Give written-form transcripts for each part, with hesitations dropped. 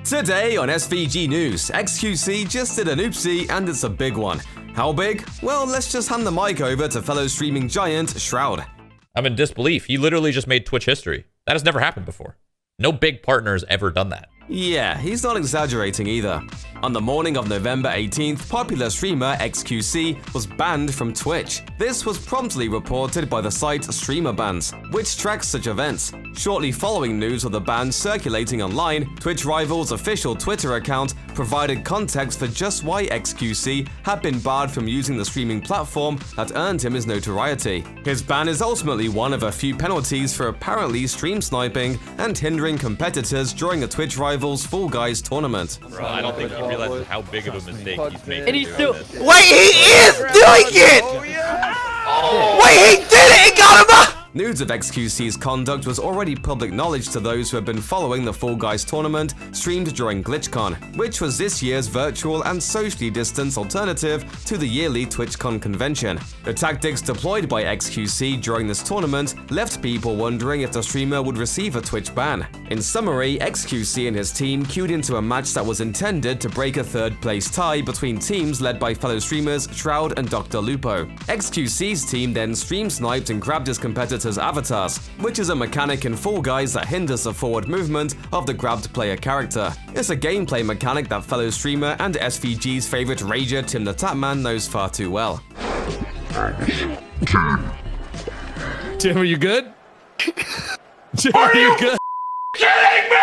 Today on SVG News, xQc just did an oopsie and it's a big one. How big? Well, let's just hand the mic over to fellow streaming giant, Shroud. I'm in disbelief. He literally just made Twitch history. That has never happened before. No big partner has ever done that. Yeah, he's not exaggerating either. On the morning of November 18th, popular streamer xQc was banned from Twitch. This was promptly reported by the site Streamer Bans, which tracks such events. Shortly following news of the ban circulating online, Twitch Rival's official Twitter account provided context for just why xQc had been barred from using the streaming platform that earned him his notoriety. His ban is ultimately one of a few penalties for apparently stream sniping and hindering competitors during a Twitch Rival's Fall Guys tournament. Bro, I don't think he realizes how big of a mistake he's made. And he's still. Wait, he is doing it! Oh, yeah. Wait, he did it! He got him up! News of xQc's conduct was already public knowledge to those who had been following the Fall Guys tournament streamed during GlitchCon, which was this year's virtual and socially distanced alternative to the yearly TwitchCon convention. The tactics deployed by xQc during this tournament left people wondering if the streamer would receive a Twitch ban. In summary, xQc and his team queued into a match that was intended to break a third-place tie between teams led by fellow streamers Shroud and Dr. Lupo. xQc's team then stream sniped and grabbed his competitor's avatars, which is a mechanic in Fall Guys that hinders the forward movement of the grabbed player character. It's a gameplay mechanic that fellow streamer and SVG's favorite rager Tim the Tapman knows far too well. Tim, are you good? Tim, are you good? Kidding me?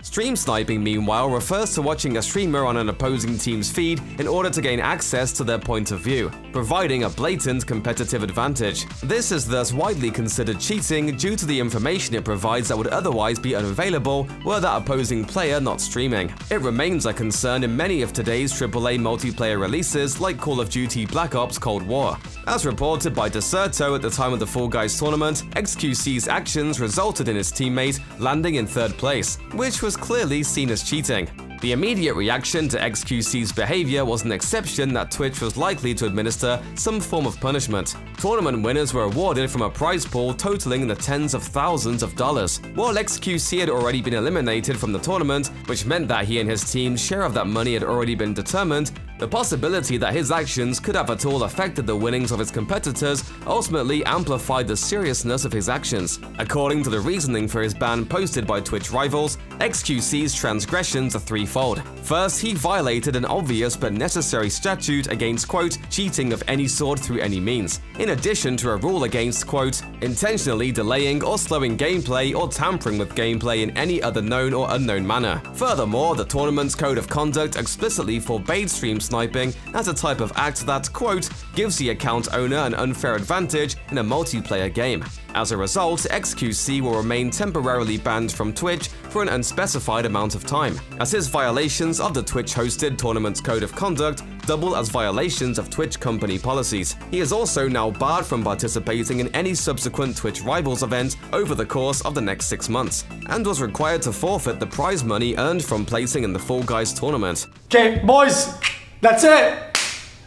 Stream sniping, meanwhile, refers to watching a streamer on an opposing team's feed in order to gain access to their point of view, providing a blatant competitive advantage. This is thus widely considered cheating due to the information it provides that would otherwise be unavailable were that opposing player not streaming. It remains a concern in many of today's AAA multiplayer releases like Call of Duty Black Ops Cold War. As reported by Deserto at the time of the Fall Guys tournament, xQc's actions resulted in his teammate landing in third place, which was clearly seen as cheating. The immediate reaction to xQc's behavior was an exception that Twitch was likely to administer some form of punishment. Tournament winners were awarded from a prize pool totaling in the tens of thousands of dollars. While xQc had already been eliminated from the tournament, which meant that he and his team's share of that money had already been determined, the possibility that his actions could have at all affected the winnings of his competitors ultimately amplified the seriousness of his actions. According to the reasoning for his ban posted by Twitch Rivals, xQc's transgressions are threefold. First, he violated an obvious but necessary statute against, quote, cheating of any sort through any means, in addition to a rule against, quote, intentionally delaying or slowing gameplay or tampering with gameplay in any other known or unknown manner. Furthermore, the tournament's code of conduct explicitly forbade stream sniping as a type of act that, quote, gives the account owner an unfair advantage in a multiplayer game. As a result, xQc will remain temporarily banned from Twitch for an unspecified amount of time, as his violations of the Twitch-hosted tournament's code of conduct double as violations of Twitch company policies. He is also now barred from participating in any subsequent Twitch Rivals event over the course of the next 6 months, and was required to forfeit the prize money earned from placing in the Fall Guys tournament. Okay, boys, that's it.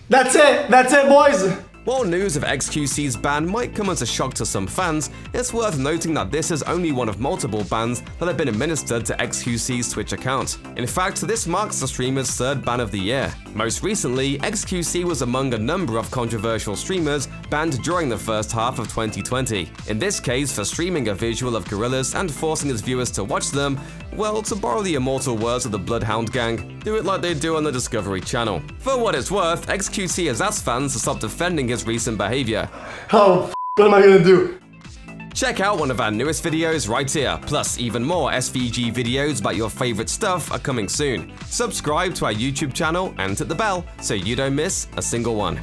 That's it, boys. While news of xQc's ban might come as a shock to some fans, it's worth noting that this is only one of multiple bans that have been administered to xQc's Twitch account. In fact, this marks the streamer's third ban of the year. Most recently, xQc was among a number of controversial streamers banned during the first half of 2020. In this case, for streaming a visual of gorillas and forcing his viewers to watch them, well, to borrow the immortal words of the Bloodhound Gang, do it like they do on the Discovery Channel. For what it's worth, xQc has asked fans to stop defending his recent behavior. Oh, what am I gonna do? Check out one of our newest videos right here, plus even more SVG videos about your favorite stuff are coming soon. Subscribe to our YouTube channel and hit the bell so you don't miss a single one.